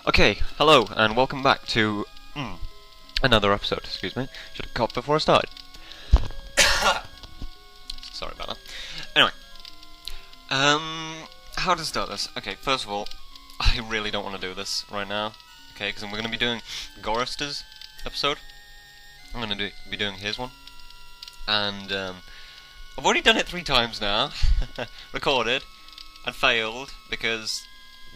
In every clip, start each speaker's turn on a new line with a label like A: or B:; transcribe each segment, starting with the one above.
A: Okay, hello, and welcome back to another episode. Excuse me. Should have coughed before I started. Sorry about that. Anyway, how to start this? Okay, first of all, I really don't want to do this right now. Okay, because we're going to be doing Gorrister's episode. I'm going to be doing his one, and I've already done it 3 times now. Recorded and failed because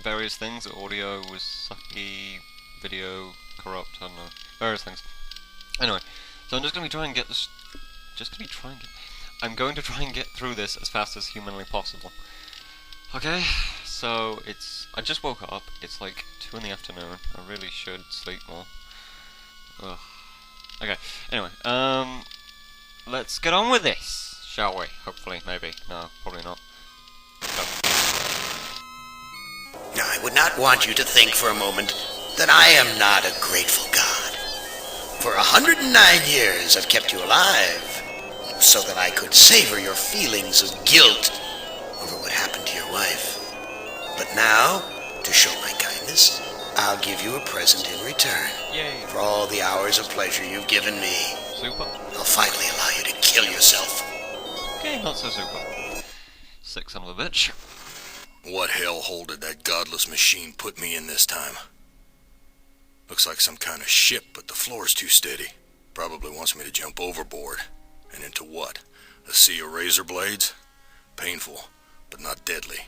A: various things. Audio was sucky, video corrupt, I don't know, various things. Anyway, so I'm just going to try and get this. I'm going to try and get through this as fast as humanly possible. Okay, so I just woke up. It's like 2 in the afternoon. I really should sleep more. Ugh. Okay. Anyway, let's get on with this, shall we? Hopefully, maybe. No, probably not. Go.
B: Now, I would not want you to think for a moment that I am not a grateful God. For 109 years I've kept you alive, so that I could savor your feelings of guilt over what happened to your wife. But now, to show my kindness, I'll give you a present in return.
A: Yay.
B: For all the hours of pleasure you've given me.
A: Super.
B: I'll finally allow you to kill yourself.
A: Okay, not so super. Sick son of a bitch.
C: What hellhole did that godless machine put me in this time? Looks like some kind of ship, but the floor's too steady. Probably wants me to jump overboard. And into what? A sea of razor blades? Painful, but not deadly.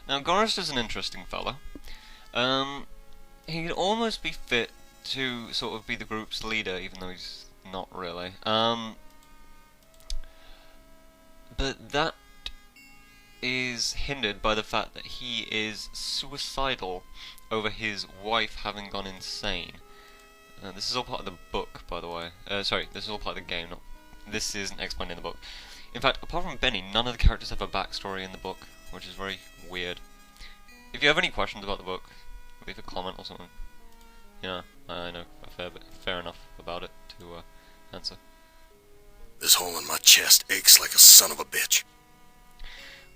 A: Now, Gorrister's an interesting fella. He'd almost be fit to sort of be the group's leader, even though he's not really. But that is hindered by the fact that he is suicidal over his wife having gone insane. This is all part of the book, by the way. Sorry, this is all part of the game, this isn't explained in the book. In fact, apart from Benny, none of the characters have a backstory in the book, which is very weird. If you have any questions about the book, leave a comment or something. Yeah, I know a fair enough about it to answer.
C: This hole in my chest aches like a son of a bitch.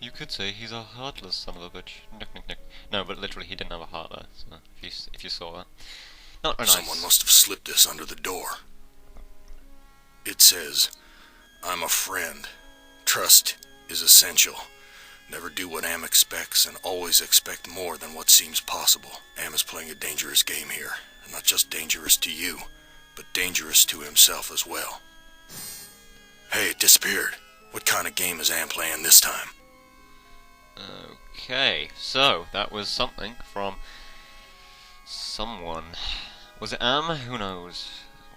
A: You could say he's a heartless son of a bitch. No, but literally he didn't have a heart there, so if you saw that. Not very nice.
C: Someone must have slipped this under the door. It says, I'm a friend. Trust is essential. Never do what Am expects and always expect more than what seems possible. Am is playing a dangerous game here. And not just dangerous to you, but dangerous to himself as well. Hey, it disappeared. What kind of game is Am playing this time?
A: Okay, so that was something from someone. Was it Am? Who knows?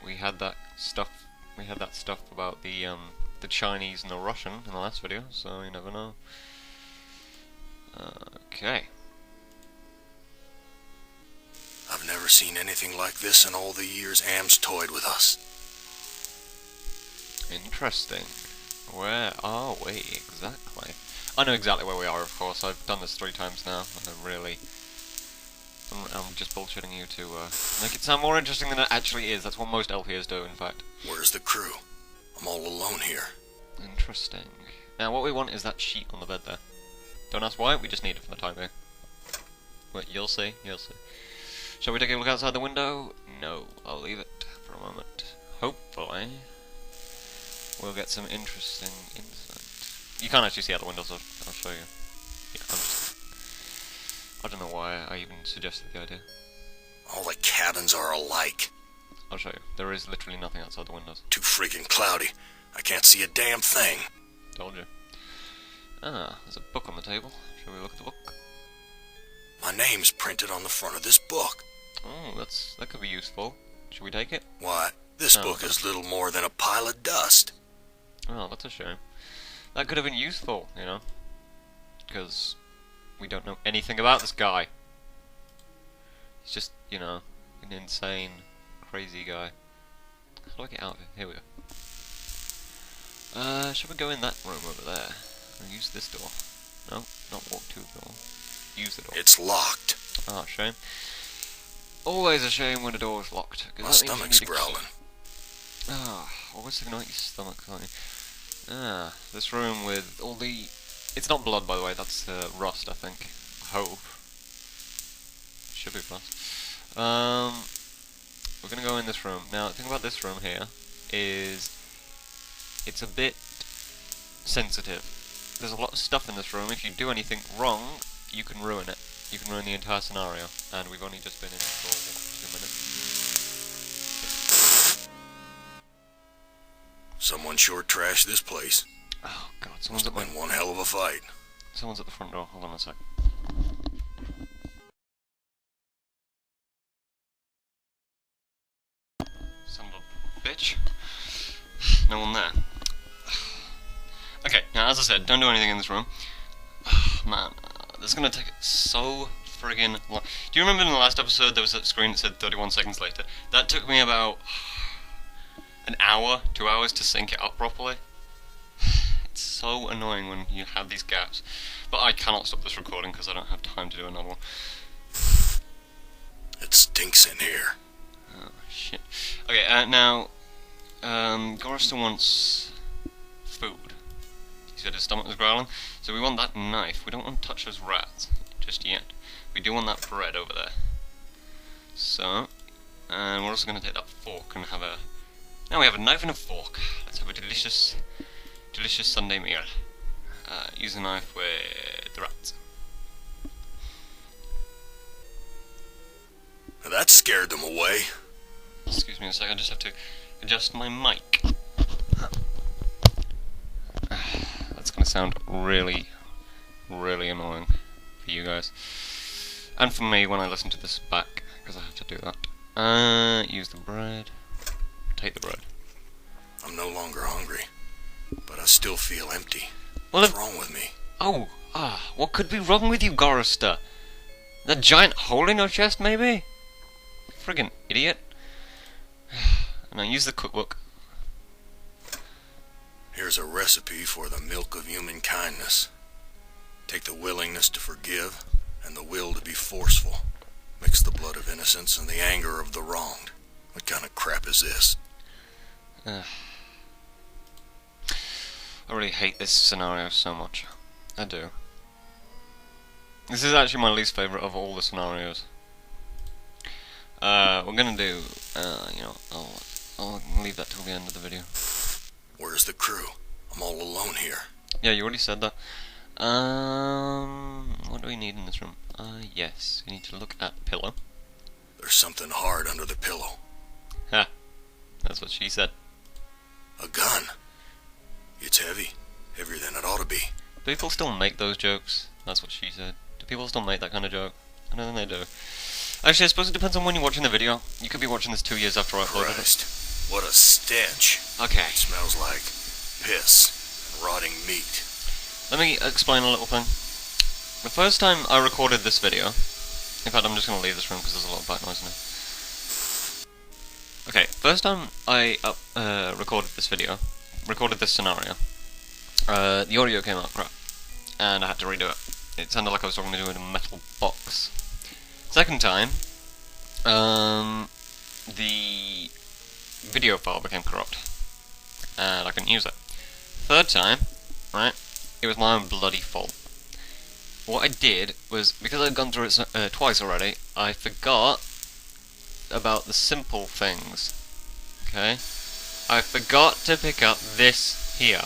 A: We had that stuff about the Chinese and the Russian in the last video, so you never know. Okay.
C: I've never seen anything like this in all the years Am's toyed with us.
A: Interesting. Where are we exactly? I know exactly where we are, of course. I've done this 3 times now, and I'm just bullshitting you to make it sound more interesting than it actually is. That's what most LPs do, in fact.
C: Where's the crew? I'm all alone here.
A: Interesting. Now, what we want is that sheet on the bed there. Don't ask why, we just need it for the time being. Wait, you'll see. Shall we take a look outside the window? No, I'll leave it for a moment. Hopefully, we'll get some interesting insight. You can't actually see out the windows, I'll show you. Yeah, I don't know why I even suggested the idea.
C: All the cabins are alike.
A: I'll show you. There is literally nothing outside the windows.
C: Too freaking cloudy. I can't see a damn thing.
A: Told you. Ah, there's a book on the table. Shall we look at the book?
C: My name's printed on the front of this book.
A: Oh, that could be useful. Should we take it?
C: Why, this book is little more than a pile of dust.
A: Oh, that's a shame. That could have been useful, you know? Because we don't know anything about this guy. He's just, you know, an insane, crazy guy. How do I get out of here? Here we go. Shall we go in that room over there? And use this door? No, not walk to the door. Use the door.
C: It's locked.
A: Ah, shame. Always a shame when a door is locked.
C: My stomach's growling.
A: Ah, always ignite your stomach, can't you? Ah, this room with all the... It's not blood, by the way, that's rust, I think. I hope. should be plus. We're gonna go in this room. Now, the thing about this room here is it's a bit sensitive. There's a lot of stuff in this room. If you do anything wrong, you can ruin it. You can ruin the entire scenario. And we've only just been in for, what, 2 minutes?
C: Someone short trashed this place.
A: Oh god,
C: Must have been one hell of a fight.
A: Someone's at the front door. Hold on a sec. Son of a bitch. No one there. Okay, now as I said, don't do anything in this room. Man, this is gonna take so friggin' long. Do you remember in the last episode there was that screen that said 31 seconds later? That took me about an hour, 2 hours to sync it up properly. It's so annoying when you have these gaps. But I cannot stop this recording because I don't have time to do another one.
C: It stinks in here.
A: Oh, shit. Okay, now, Gorrister wants food. He said his stomach was growling, so we want that knife. We don't want to touch those rats just yet. We do want that bread over there. So, and we're also going to take that fork and have a... Now we have a knife and a fork. Let's have a delicious Sunday meal. Use a knife with the rats.
C: Now that scared them away.
A: Excuse me a sec, I just have to adjust my mic. That's gonna sound really, really annoying for you guys. And for me when I listen to this back, because I have to do that. Use the bread. Take the bread.
C: I'm no longer hungry, but I still feel empty.
A: Well,
C: What's wrong with me?
A: Oh, what could be wrong with you, Gorrister? That giant hole in your chest, maybe? Friggin' idiot. Now use the cookbook.
C: Here's a recipe for the milk of human kindness. Take the willingness to forgive and the will to be forceful. Mix the blood of innocence and the anger of the wronged. What kind of crap is this?
A: I really hate this scenario so much. I do. This is actually my least favourite of all the scenarios. We're gonna do, you know, I'll leave that till the end of the video.
C: Where's the crew? I'm all alone here.
A: Yeah, you already said that. What do we need in this room? Yes, we need to look at the pillow.
C: There's something hard under the pillow.
A: Ha! That's what she said.
C: A gun. It's heavy. Heavier than it ought to be.
A: Do people still make those jokes? That's what she said. Do people still make that kind of joke? I don't think they do. Actually, I suppose it depends on when you're watching the video. You could be watching this 2 years after I uploaded it.
C: Christ. What a stench.
A: Okay.
C: It smells like piss and rotting meat.
A: Let me explain a little thing. The first time I recorded this video... In fact, I'm just going to leave this room because there's a lot of back noise in it. Okay, first time I recorded this video, recorded this scenario, the audio came out crap, and I had to redo it. It sounded like I was talking to a metal box. Second time, the video file became corrupt, and I couldn't use it. Third time, right, it was my own bloody fault. What I did was, because I'd gone through it twice already, I forgot about the simple things. Okay? I forgot to pick up this here.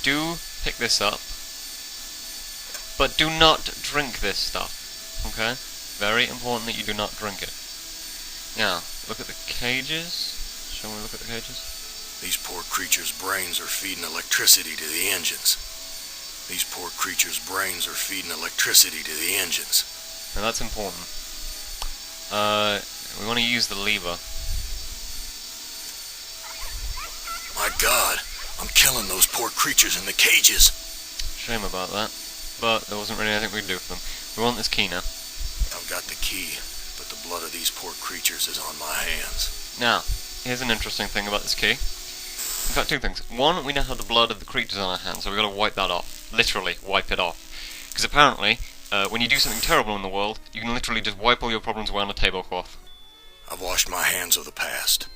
A: Do pick this up, but do not drink this stuff. Okay? Very important that you do not drink it. Now, look at the cages. Shall we look at the cages?
C: These poor creatures' brains are feeding electricity to the engines. These poor creatures' brains are feeding electricity to the engines.
A: Now that's important. We want to use the lever.
C: My God, I'm killing those poor creatures in the cages.
A: Shame about that, but there wasn't really anything we could do for them. We want this key now.
C: I've got the key, but the blood of these poor creatures is on my hands.
A: Now, here's an interesting thing about this key. In fact, two things. One, we now have the blood of the creatures on our hands, so we've got to wipe that off. Literally, wipe it off. Because apparently, when you do something terrible in the world, you can literally just wipe all your problems away on a tablecloth.
C: I've washed my hands of the past.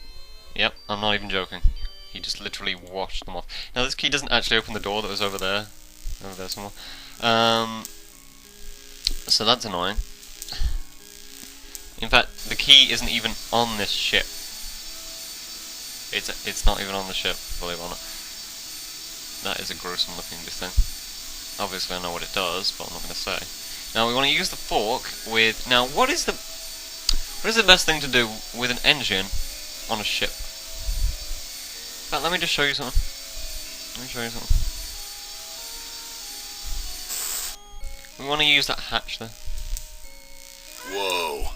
A: Yep, I'm not even joking. He just literally washed them off. Now, this key doesn't actually open the door that was over there. Over there somewhere. So that's annoying. In fact, the key isn't even on this ship. It's not even on the ship, believe it or not. That is a gruesome looking thing. Obviously I know what it does, but I'm not going to say. Now we want to use the fork with... Now what is the best thing to do with an engine on a ship? But let me just show you something. We want to use that hatch there.
C: Whoa,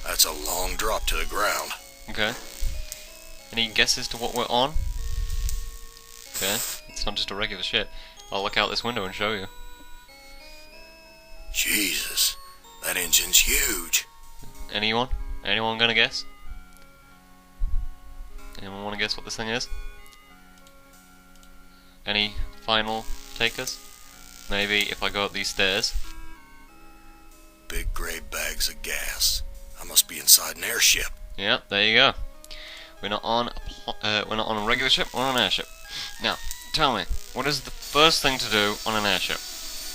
C: that's a long drop to the ground.
A: Okay. Any guesses to what we're on? Okay, it's not just a regular ship. I'll look out this window and show you.
C: Jesus, that engine's huge.
A: Anyone? Anyone gonna guess? Anyone want to guess what this thing is? Any final takers? Maybe if I go up these stairs.
C: Big grey bags of gas. I must be inside an airship.
A: Yeah, there you go. We're not on a regular ship, we're on an airship. Now, tell me, what is the first thing to do on an airship?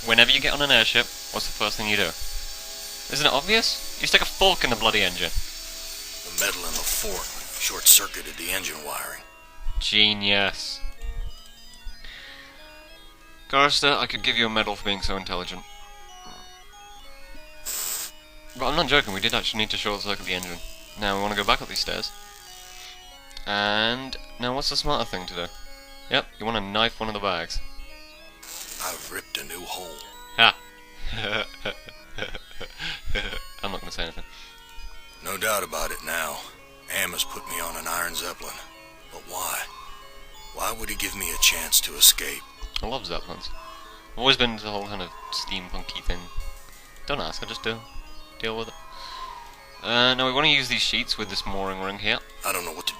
A: Whenever you get on an airship, what's the first thing you do? Isn't it obvious? You stick a fork in the bloody engine.
C: The metal in the fork short-circuited the engine wiring.
A: Genius. Gorrister, I could give you a medal for being so intelligent. But I'm not joking, we did actually need to short-circuit the engine. Now we want to go back up these stairs. And now what's the smarter thing to do? Yep, you want to knife one of the bags.
C: I've ripped a new hole.
A: Ha! I'm not going to say anything.
C: No doubt about it now. Am has put me on an Iron Zeppelin. But why? Why would he give me a chance to escape?
A: I love Zeppelins. I've always been into the whole kind of steampunky thing. Don't ask, I just do. Deal with it. Now we want to use these sheets with this mooring ring here.
C: I don't know what to...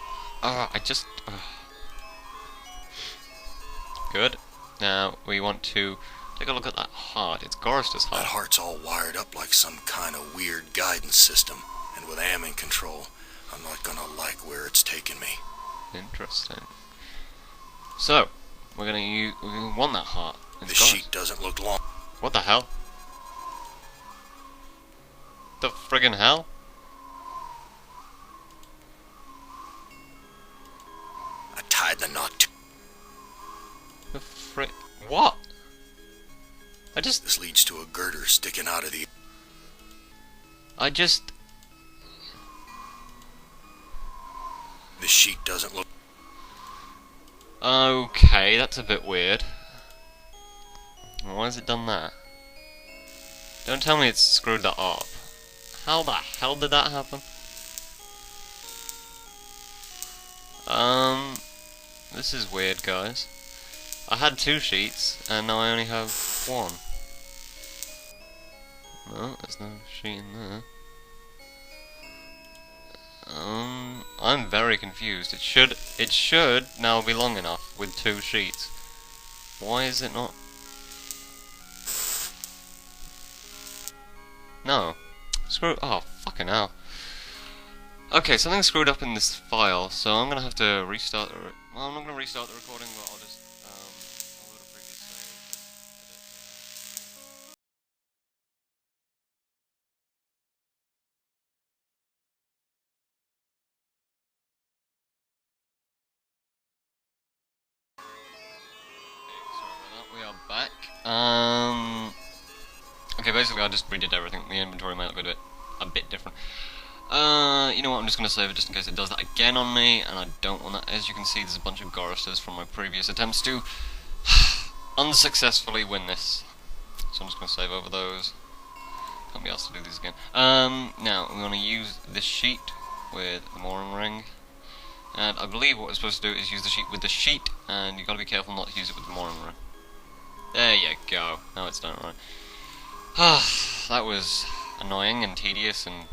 A: Good. Now we want to take a look at that heart. It's Gorrister's heart.
C: That heart's all wired up like some kind of weird guidance system. And with Am in control, I'm not gonna like where it's taking me.
A: Interesting. So, we want that heart.
C: The sheet doesn't look long.
A: What the hell? The friggin' hell?
C: I tied the knot to...
A: The what?
C: This leads to a girder sticking out of the... The sheet doesn't look...
A: Okay, that's a bit weird. Why has it done that? Don't tell me it's screwed that up. How the hell did that happen? This is weird, guys. I had 2 sheets, and now I only have 1. No, there's no sheet in there. I'm very confused. It should now be long enough with 2 sheets. Why is it not? No. Oh, fucking hell. Okay, something screwed up in this file, so I'm gonna have to restart the... Well, I'm not gonna restart the recording, but I'll just... I'll load a previous save and edit. Okay, sorry about that, we are back. Okay, basically I just redid everything. The inventory might look a bit different. You know what, I'm just going to save it just in case it does that again on me, and I don't want that. As you can see, there's a bunch of Gorristers from my previous attempts to unsuccessfully win this. So I'm just going to save over those. Can't be asked to do these again. Now, we want to use this sheet with the mooring ring. And I believe what we're supposed to do is use the sheet with the sheet, and you've got to be careful not to use it with the mooring ring. There you go. Now it's done right. That was annoying and tedious and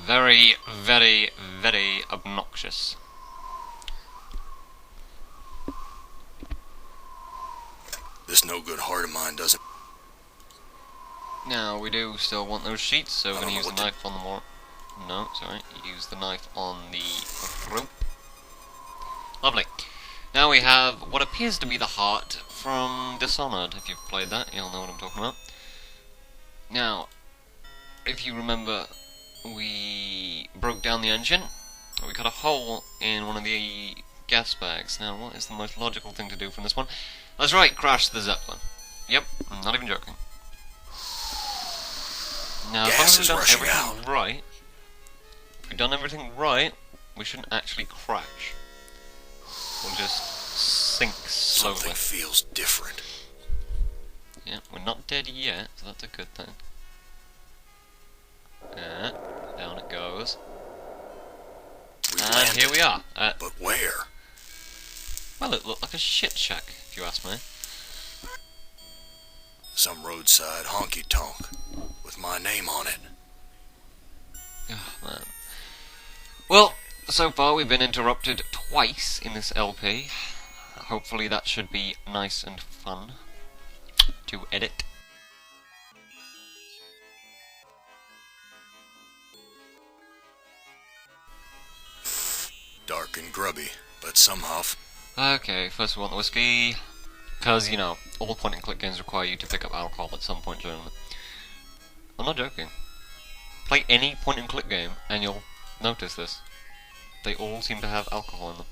A: very, very, very obnoxious.
C: This no good heart of mine doesn't...
A: Now, we do still want those sheets, so we're going to use the knife on the more... No, sorry. Use the knife on the rope. Lovely. Now we have what appears to be the heart from Dishonored. If you've played that, you'll know what I'm talking about. Now, if you remember, we broke down the engine. We cut a hole in one of the gas bags. Now, what is the most logical thing to do from this one? That's right, crash the Zeppelin. Yep, I'm not even joking. Now,
C: Gas
A: if
C: is rushing
A: everything
C: out.
A: right, if we've done everything right, we shouldn't actually crash. We'll just sink slowly.
C: Something feels different.
A: Yeah, we're not dead yet, so that's a good thing. Down it goes.
C: We've
A: And
C: landed,
A: here we are.
C: but where?
A: Well, it looked like a shit shack, if you ask me.
C: Some roadside honky-tonk with my name on it.
A: Oh, man. Well, so far we've been interrupted twice in this LP. Hopefully that should be nice and fun to edit.
C: Dark and grubby, but somehow...
A: Okay, first we want the whiskey. Because, you know, all point-and-click games require you to pick up alcohol at some point during them. I'm not joking. Play any point-and-click game, and you'll notice this. They all seem to have alcohol in them.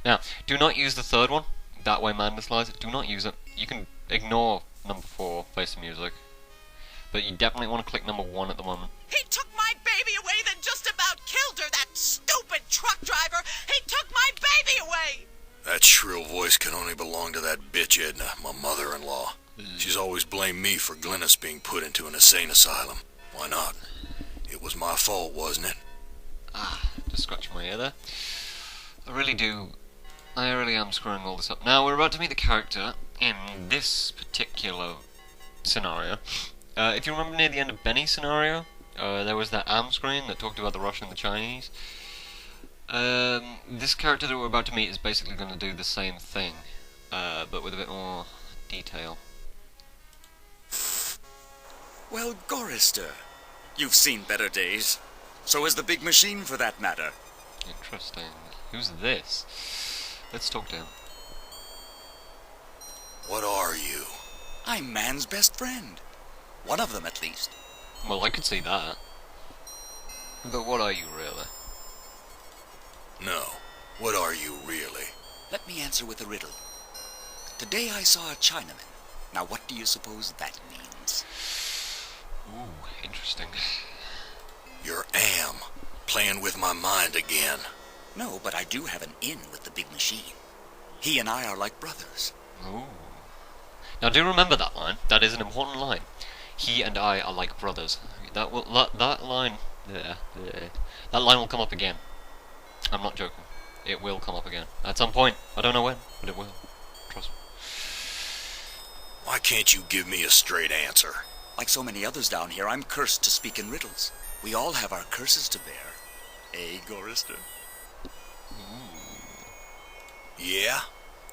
A: Now, do not use the third one. That Way Madness Lies. Do not use it. You can ignore number 4, Face the Music. But you definitely want to click number 1 at the moment.
D: He took my baby away, then just about killed her, that stupid truck driver! He took my baby away!
C: That shrill voice can only belong to that bitch Edna, my mother-in-law. She's always blamed me for Glennis being put into an insane asylum. Why not? It was my fault, wasn't it?
A: Just scratch my ear there. I really am screwing all this up. Now, we're about to meet the character in this particular scenario. If you remember near the end of Benny's scenario, there was that arm screen that talked about the Russian and the Chinese. This character that we're about to meet is basically going to do the same thing, but with a bit more detail.
E: Well, Gorrister, you've seen better days. So has the big machine, for that matter.
A: Interesting. Who's this? Let's talk to him.
C: What are you?
E: I'm man's best friend. One of them, at least.
A: Well, I could see that. But what are you really?
C: No. What are you really?
E: Let me answer with a riddle. Today I saw a Chinaman. Now what do you suppose that means?
A: Ooh, interesting.
C: You're Am, playing with my mind again.
E: No, but I do have an in with the big machine. He and I are like brothers.
A: Ooh. Now do remember that line. That is an important line. He and I are like brothers. That line will come up again. I'm not joking. It will come up again. At some point. I don't know when, but it will. Trust me.
C: Why can't you give me a straight answer?
E: Like so many others down here, I'm cursed to speak in riddles. We all have our curses to bear. Eh, Gorrister?
C: Yeah?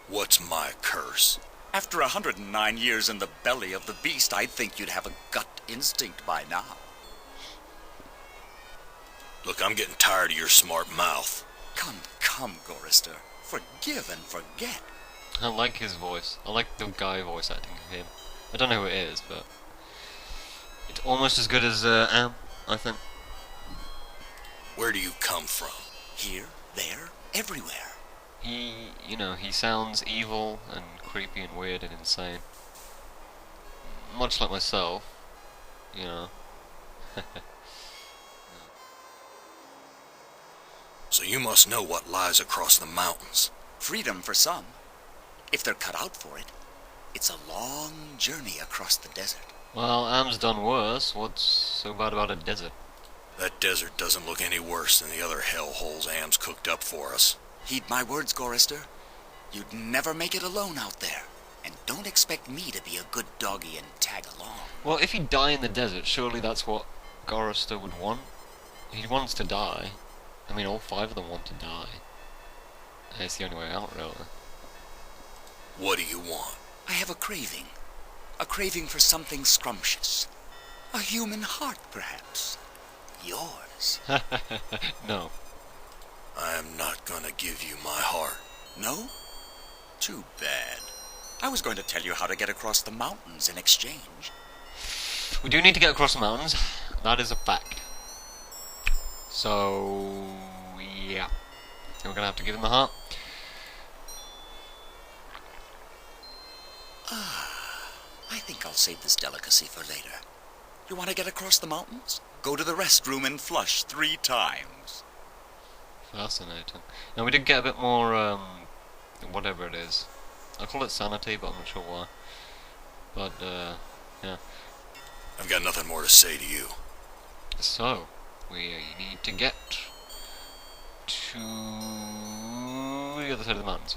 C: What's my curse?
E: After 109 years in the belly of the beast, I'd think you'd have a gut instinct by now.
C: Look, I'm getting tired of your smart mouth.
E: Come, Gorrister. Forgive and forget.
A: I like his voice. I like the guy voice acting of him. I don't know who it is, but it's almost as good as Am, I think.
C: Where do you come from?
E: Here, there, everywhere.
A: He sounds evil and creepy and weird and insane. Much like myself, you know.
C: So you must know what lies across the mountains.
E: Freedom for some. If they're cut out for it. It's a long journey across the desert.
A: Well, Am's done worse. What's so bad about a desert?
C: That desert doesn't look any worse than the other hellholes Am's cooked up for us.
E: Heed my words, Gorrister. You'd never make it alone out there. And don't expect me to be a good doggy and tag along.
A: Well, if he'd die in the desert, surely that's what Gorrister would want. He wants to die. I mean, all 5 of them want to die. And it's the only way out, really.
C: What do you want?
E: I have a craving. A craving for something scrumptious. A human heart, perhaps. Yours.
A: No.
C: I am not gonna give you my heart.
E: No? Too bad. I was going to tell you how to get across the mountains in exchange.
A: We do need to get across the mountains. That is a fact. So, yeah. We're gonna have to give him the heart.
E: I think I'll save this delicacy for later. You want to get across the mountains? Go to the restroom and flush 3 times.
A: Fascinating. Now we did get a bit more, whatever it is. I call it sanity, but I'm not sure why. But, yeah.
C: I've got nothing more to say to you.
A: So, we need to get to the other side of the mountains.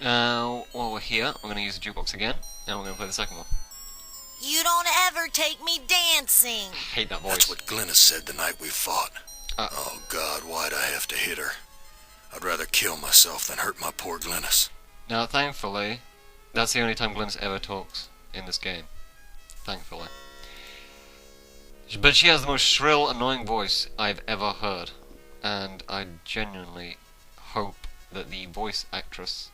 A: Now, while we're here, we're going to use the jukebox again, and we're going to play the second one.
F: You don't ever take me dancing.
A: I hate that voice.
C: That's what Glennis said the night we fought. Oh, God, why'd I have to hit her? I'd rather kill myself than hurt my poor Glennis.
A: Now, thankfully, that's the only time Glennis ever talks in this game. Thankfully. But she has the most shrill, annoying voice I've ever heard. And I genuinely hope that the voice actress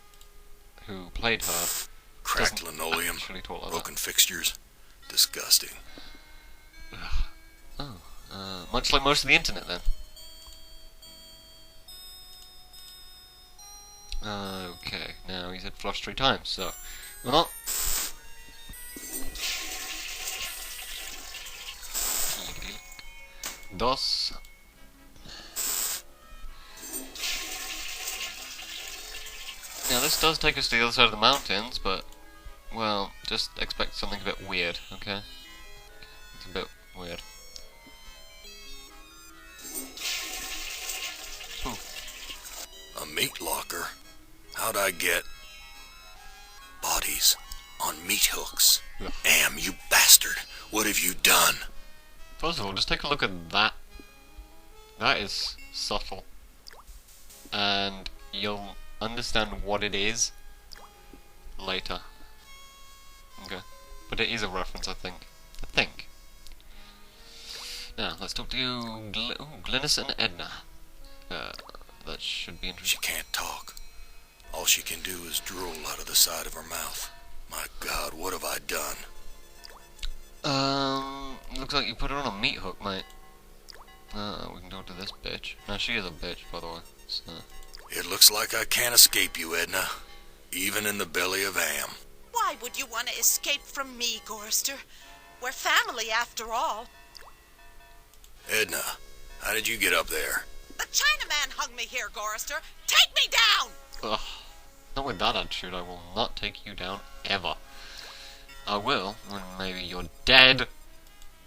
A: who played her
C: Cracked
A: doesn't
C: linoleum,
A: actually talk like
C: broken fixtures. Disgusting.
A: that. Much like most of the internet then. Okay, now he said flush 3 times, so we're not. Dos. Now this does take us to the other side of the mountains, but, well, just expect something a bit weird, okay? It's a bit weird.
C: A meat locker? How'd I get bodies on meat hooks?
A: Yeah.
C: Am, you bastard! What have you done?
A: First of all, just take a look at that. That is subtle. And you'll understand what it is later. Okay. But it is a reference, I think. Now, let's talk to you, Glennis and Edna. That should be interesting.
C: She can't talk. All she can do is drool out of the side of her mouth. My God, what have I done?
A: Looks like you put her on a meat hook, mate. We can talk to this bitch. Now, she is a bitch, by the way. So.
C: It looks like I can't escape you, Edna. Even in the belly of Am.
D: Why would you want to escape from me, Gorrister? We're family, after all.
C: Edna, how did you get up there?
D: The Chinaman hung me here, Gorrister. Take me down!
A: Ugh. Not with that attitude, I will not take you down, ever. I will, when maybe you're dead.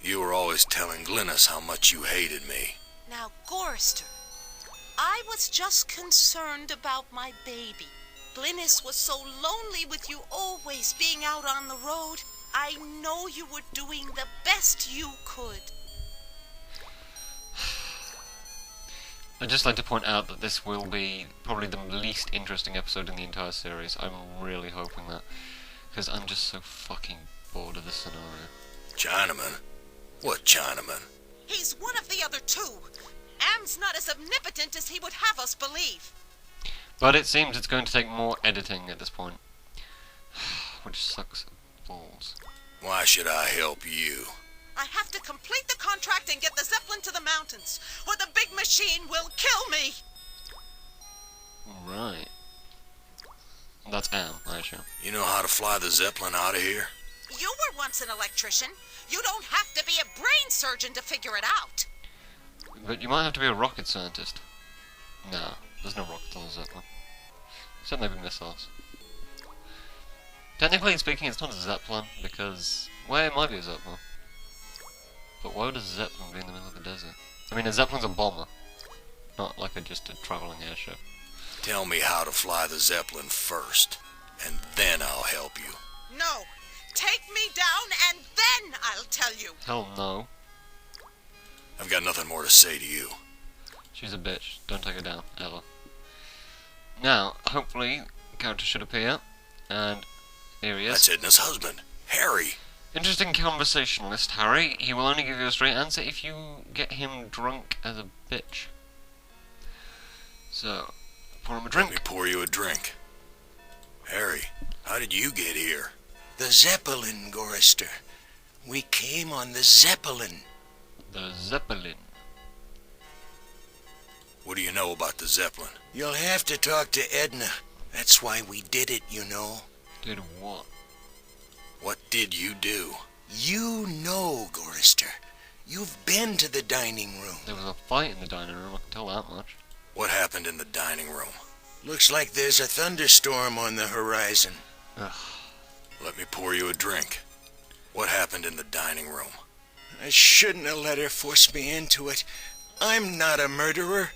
C: You were always telling Glennis how much you hated me.
D: Now, Gorrister, I was just concerned about my baby. Glennis was so lonely with you always being out on the road. I know you were doing the best you could.
A: I'd just like to point out that this will be probably the least interesting episode in the entire series. I'm really hoping that. Because I'm just so fucking bored of this scenario.
C: Chinaman? What Chinaman?
D: He's one of the other 2. Am's not as omnipotent as he would have us believe.
A: But it seems it's going to take more editing at this point. Which sucks balls.
C: Why should I help you?
D: I have to complete the contract and get the Zeppelin to the mountains, or the big machine will kill me.
A: Right. That's Am, I assume.
C: You know how to fly the Zeppelin out of here?
D: You were once an electrician. You don't have to be a brain surgeon to figure it out.
A: But you might have to be a rocket scientist. No, there's no rockets on the Zeppelin. Except maybe missiles. Technically speaking, it's not a Zeppelin, because... well, it might be a Zeppelin. But why would a Zeppelin be in the middle of the desert? I mean, a Zeppelin's a bomber. Not like just a travelling airship.
C: Tell me how to fly the Zeppelin first, and then I'll help you.
D: No. Take me down, and then I'll tell you.
A: Hell no.
C: I've got nothing more to say to you.
A: She's a bitch. Don't take her down, ever. Now, hopefully, character should appear. And here he is.
C: That's Edna's husband, Harry.
A: Interesting conversationalist, Harry. He will only give you a straight answer if you get him drunk as a bitch. So, pour him a drink.
C: Let me pour you a drink. Harry, how did you get here?
B: The Zeppelin, Gorrister. We came on the Zeppelin.
A: The Zeppelin.
C: What do you know about the Zeppelin?
B: You'll have to talk to Edna. That's why we did it, you know.
A: Did what?
C: What did you do?
B: You know, Gorrister. You've been to the dining room.
A: There was a fight in the dining room, I can tell that much.
C: What happened in the dining room?
B: Looks like there's a thunderstorm on the horizon.
A: Ugh.
C: Let me pour you a drink. What happened in the dining room?
B: I shouldn't have let her force me into it. I'm not a murderer.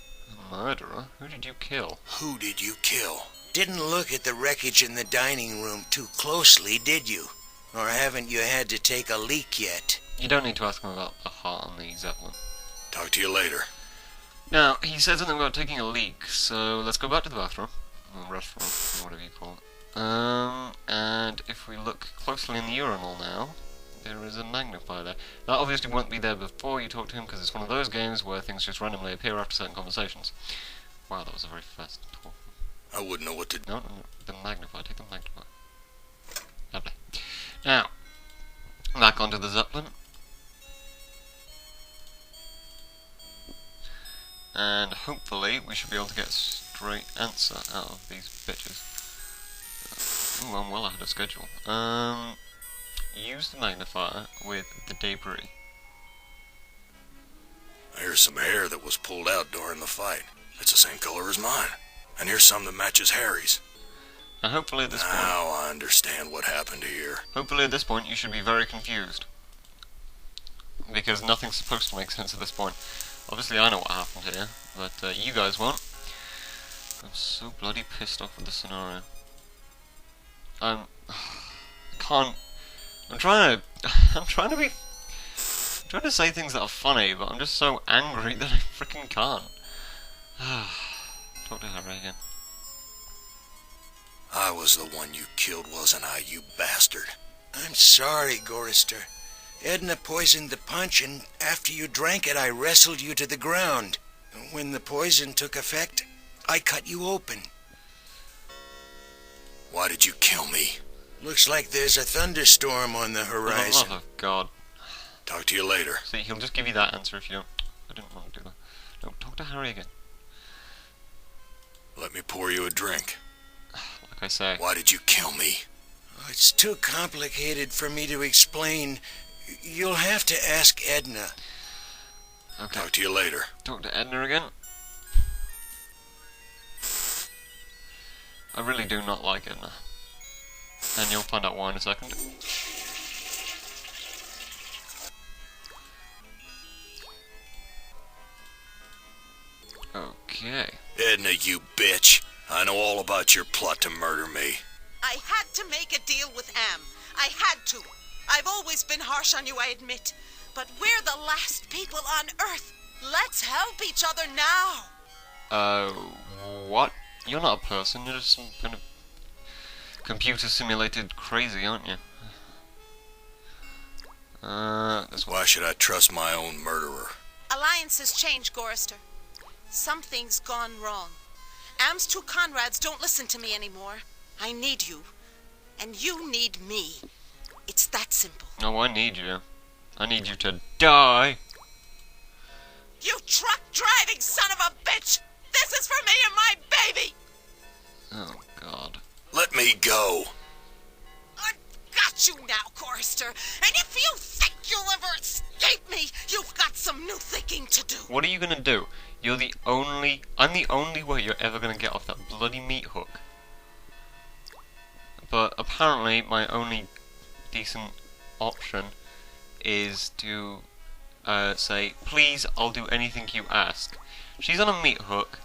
A: A murderer? Who did you kill?
C: Who did you kill?
B: Didn't look at the wreckage in the dining room too closely, did you? Or haven't you had to take a leak yet?
A: You don't need to ask him about the heart on the Zeppelin.
C: Talk to you later.
A: Now, he said something about taking a leak, so let's go back to the bathroom. Or restaurant, or whatever you call it. And if we look closely in the urinal now, there is a magnifier there. That obviously won't be there before you talk to him, because it's one of those games where things just randomly appear after certain conversations. Wow, that was a very fast talk.
C: I wouldn't know what to do.
A: No, the magnifier, take the magnifier. Lovely. Now, back onto the Zeppelin. And hopefully we should be able to get a straight answer out of these bitches. Ooh, I'm well ahead of schedule. Use the magnifier with the debris.
C: I hear some hair that was pulled out during the fight. It's the same color as mine. And here's some that matches Harry's.
A: Now hopefully at this point...
C: Now I understand what happened here.
A: Hopefully at this point you should be very confused. Because nothing's supposed to make sense at this point. Obviously I know what happened here, but you guys won't. I'm so bloody pissed off with the scenario. I'm trying to say things that are funny, but I'm just so angry that I freaking can't. Talk to Harry again.
C: I was the one you killed, wasn't I, you bastard?
B: I'm sorry, Gorrister. Edna poisoned the punch, and after you drank it, I wrestled you to the ground. When the poison took effect, I cut you open.
C: Why did you kill me?
B: Looks like there's a thunderstorm on the horizon.
A: Oh God.
C: Talk to you later.
A: See, he'll just give you that answer if you don't. I didn't want to do that. No, talk to Harry again.
C: Let me pour you a drink.
A: Like I say.
C: Why did you kill me?
B: Oh, it's too complicated for me to explain. You'll have to ask Edna.
A: Okay.
C: Talk to you later.
A: Talk to Edna again. I really do not like Edna. And you'll find out why in a second. Okay.
C: Edna, you bitch. I know all about your plot to murder me.
D: I had to make a deal with Am. I had to. I've always been harsh on you, I admit. But we're the last people on Earth. Let's help each other now.
A: What? You're not a person, you're just some kind of computer simulated crazy, aren't you?
C: Why should I trust my own murderer?
D: Alliances change, Gorrister. Something's gone wrong. Am's two Conrads don't listen to me anymore. I need you. And you need me. It's that simple.
A: Oh, I need you. I need you to die.
D: You truck-driving son of a bitch! This is for me and my baby!
A: Oh, God.
C: Let me go.
D: I've got you now, Gorrister. And if you think you'll ever escape me, you've got some new thinking to do.
A: What are you gonna do? I'm the only way you're ever gonna get off that bloody meat hook. But apparently my only decent option is to say, please, I'll do anything you ask. She's on a meat hook.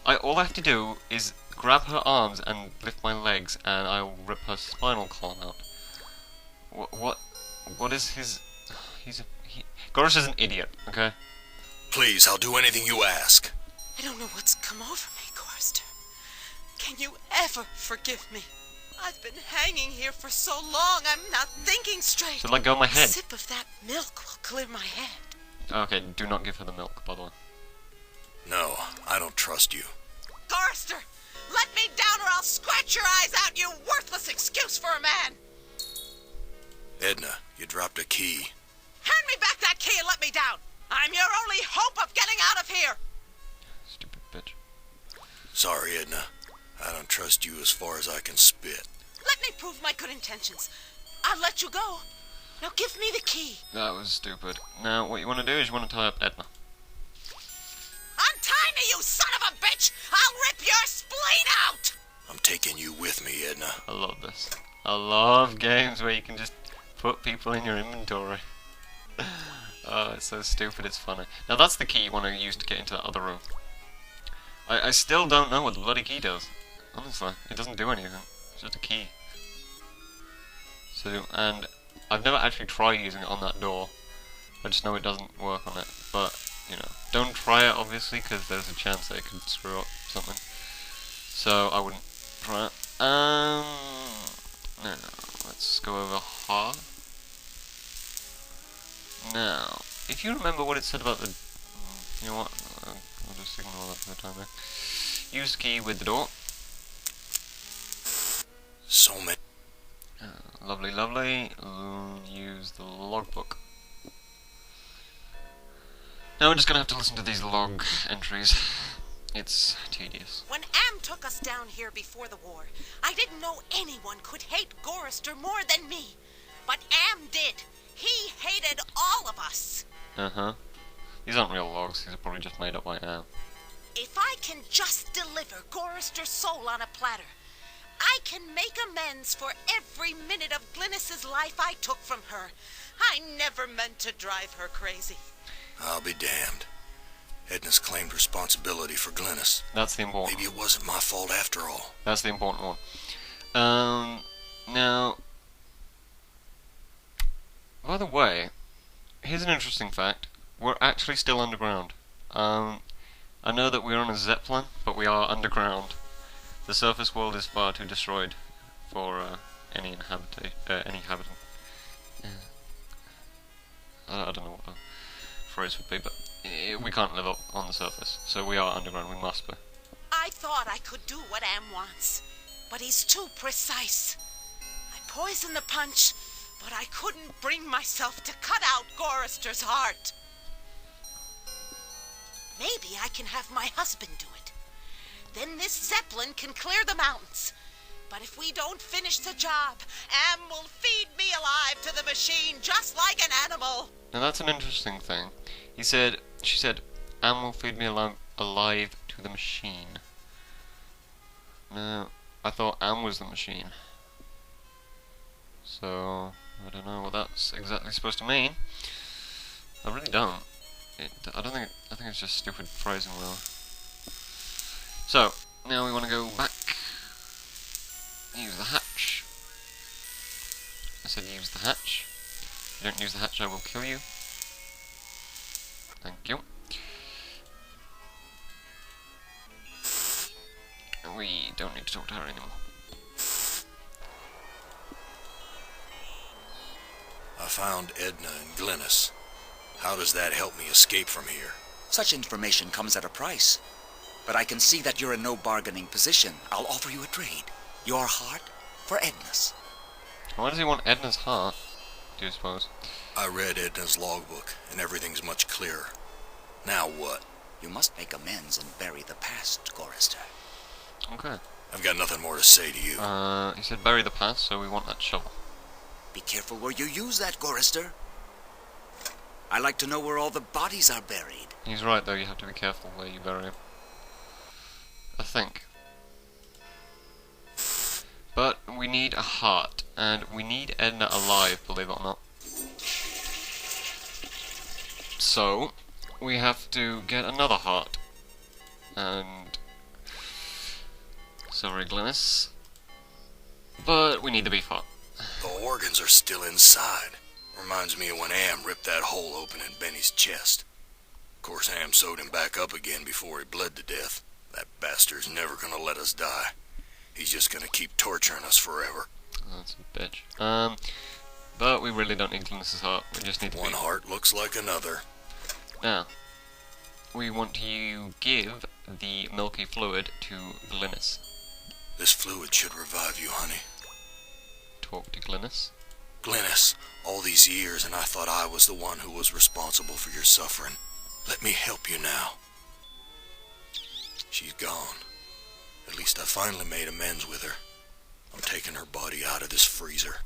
A: All I have to do is grab her arms and lift my legs, and I'll rip her spinal column out. What is his... Gorrister is an idiot, okay?
C: Please, I'll do anything you ask.
D: I don't know what's come over me, Gorrister. Can you ever forgive me? I've been hanging here for so long, I'm not thinking straight.
A: So let go of my head.
D: A sip of that milk will clear my head.
A: Okay, do not give her the milk, by the way.
C: No, I don't trust you.
D: Gorrister, let me down or I'll scratch your eyes out, you worthless excuse for a man.
C: Edna, you dropped a key.
D: Hand me back that key and let me down. I'm your only hope of getting out of here.
A: Stupid bitch.
C: Sorry, Edna. I don't trust you as far as I can spit.
D: Let me prove my good intentions. I'll let you go. Now give me the key.
A: That was stupid. Now, what you want to do is you want to tie up Edna.
D: Untie me, you son of a bitch! I'll rip your spleen out!
C: I'm taking you with me, Edna.
A: I love this. I love games where you can just put people in your inventory. Oh, it's so stupid, it's funny. Now that's the key you want to use to get into that other room. I still don't know what the bloody key does. Honestly, it doesn't do anything. It's just a key. So, and I've never actually tried using it on that door. I just know it doesn't work on it. But, you know, don't try it obviously, because there's a chance that it could screw up something. So I wouldn't try it. No, let's go over hard. Now, if you remember what it said about the... You know what? I'll just ignore that for the time being. Use the key with the door.
C: So many.
A: Lovely, lovely. Use the logbook. Now we're just gonna have to listen to these log entries. It's tedious.
D: When Am took us down here before the war, I didn't know anyone could hate Gorrister more than me. But Am did. He hated all of us.
A: Uh-huh. These aren't real logs, these are probably just made up by Am.
D: If I can just deliver Gorrister's soul on a platter, I can make amends for every minute of Glynis's life I took from her. I never meant to drive her crazy.
C: I'll be damned. Edna's claimed responsibility for Glynis.
A: That's the important
C: Maybe it wasn't my fault after all.
A: That's the important one. Now... By the way, here's an interesting fact. We're actually still underground. I know that we're on a Zeppelin, but we are underground. The surface world is far too destroyed for any inhabitant. I don't know what the phrase would be, but we can't live up on the surface, so we are underground. We must be.
D: I thought I could do what Am wants, but he's too precise. I poisoned the punch, but I couldn't bring myself to cut out Gorrister's heart. Maybe I can have my husband do it. Then this Zeppelin can clear the mountains. But if we don't finish the job, Am will feed me alive to the machine just like an animal.
A: Now that's an interesting thing. She said, Am will feed me alive to the machine. No, I thought Am was the machine. So, I don't know what that's exactly supposed to mean. I really don't. I think it's just stupid phrasing really. So, now we want to go back. Use the hatch. I said use the hatch. If you don't use the hatch, I will kill you. Thank you. We don't need to talk to her anymore.
C: I found Edna and Glynis. How does that help me escape from here?
E: Such information comes at a price. But I can see that you're in no bargaining position. I'll offer you a trade. Your heart for Edna's.
A: Why does he want Edna's heart, do you suppose?
C: I read Edna's logbook, and everything's much clearer. Now what?
E: You must make amends and bury the past, Gorrister.
A: Okay.
C: I've got nothing more to say to you.
A: He said bury the past, so we want that shovel.
E: Be careful where you use that, Gorrister. I like to know where all the bodies are buried.
A: He's right though, you have to be careful where you bury him. I think. But we need a heart, and we need Edna alive, believe it or not. So, we have to get another heart. And... sorry, Glynis. But we need the beef heart.
C: The organs are still inside. Reminds me of when Am ripped that hole open in Benny's chest. Of course, Am sewed him back up again before he bled to death. That bastard's never gonna let us die. He's just gonna keep torturing us forever.
A: Oh, that's a bitch. But we really don't need Glynis's heart. We just need
C: One heart looks like another.
A: Now, we want to give the milky fluid to Glynis.
C: This fluid should revive you, honey.
A: Talk to Glynis.
C: Glennis, all these years, and I thought I was the one who was responsible for your suffering. Let me help you now. She's gone. At least I finally made amends with her. I'm taking her body out of this freezer.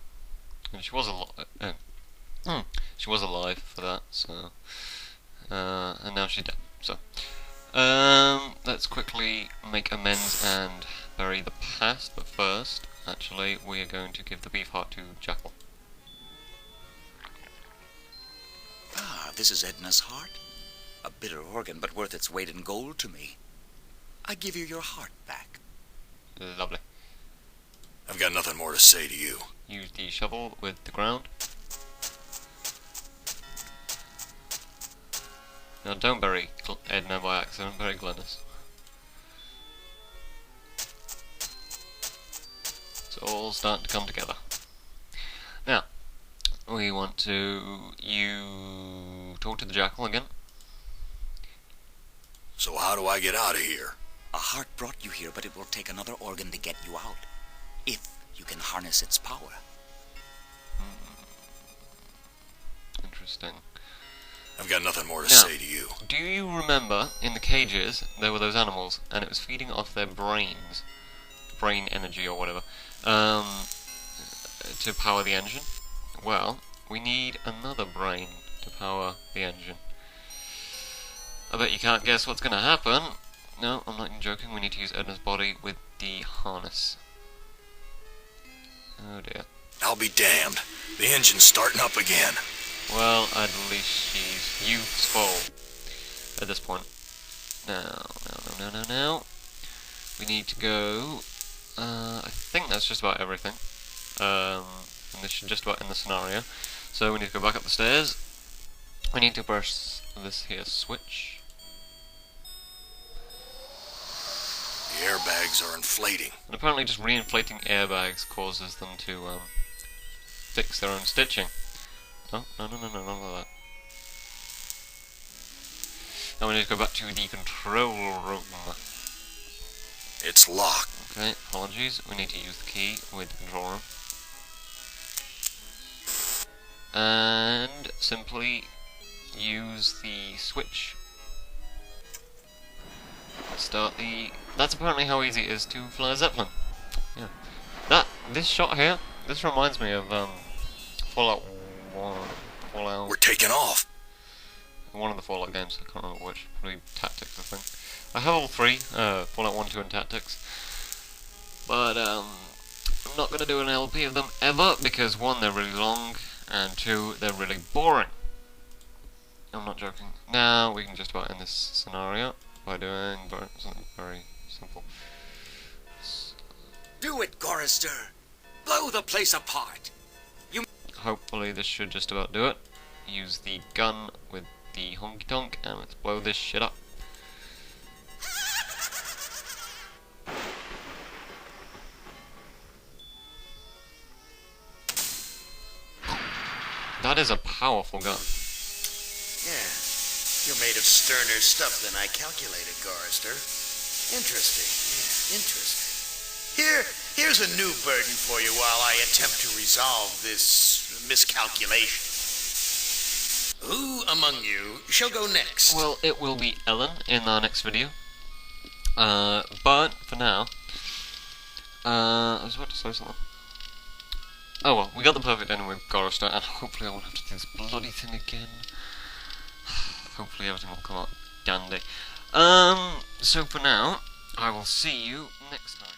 A: And she was alive. She was alive for that, so. And now she's dead. So, let's quickly make amends and bury the past. But first, actually, we are going to give the beef heart to Jackal.
E: Ah, this is Edna's heart. A bitter organ, but worth its weight in gold to me. I give you your heart back.
A: Lovely.
C: I've got nothing more to say to you.
A: Use the shovel with the ground. Now don't bury Edna by accident, bury Glennis. It's all starting to come together. Now, we want to talk to the Jackal again.
C: So how do I get out of here?
E: A heart brought you here, but it will take another organ to get you out. If you can harness its power.
A: Interesting.
C: I've got nothing more to say to you.
A: Do you remember in the cages there were those animals and it was feeding off their brains, brain energy or whatever, to power the engine? Well, we need another brain to power the engine. I bet you can't guess what's going to happen. No, I'm not even joking. We need to use Edna's body with the harness. Oh dear.
C: I'll be damned. The engine's starting up again.
A: Well, at least she's useful at this point. Now. We need to go. I think that's just about everything. And this should just about end the scenario. So we need to go back up the stairs. We need to press this here switch.
C: The airbags are inflating.
A: And apparently just re-inflating airbags causes them to fix their own stitching. Oh, no, none of that. Now we need to go back to the control room.
C: It's locked.
A: Okay, apologies. We need to use the key with the control room. And simply use the switch. Start the... That's apparently how easy it is to fly a Zeppelin. Yeah. This shot here, this reminds me of Fallout 1.
C: We're taking off.
A: One of the Fallout games, I can't remember which. Probably Tactics, I think. I have all three, Fallout 1, 2 and Tactics. But I'm not going to do an LP of them ever, because 1, they're really long, and 2, they're really boring. I'm not joking. Now we can just about end this scenario by doing something very simple.
E: Do it, Gorrister! Blow the place apart!
A: Hopefully this should just about do it. Use the gun with the honky tonk and let's blow this shit up. That is a powerful gun.
B: Yeah, you're made of sterner stuff than I calculated, Gorrister. Interesting, yeah, interesting. Here's a new burden for you while I attempt to resolve this miscalculation. Who among you shall go next?
A: Well, it will be Ellen in our next video. But for now, I was about to say something. Oh well, we got the perfect ending with Gorrister, and hopefully I won't have to do this bloody thing again. Hopefully everything will come out dandy. So for now, I will see you next time.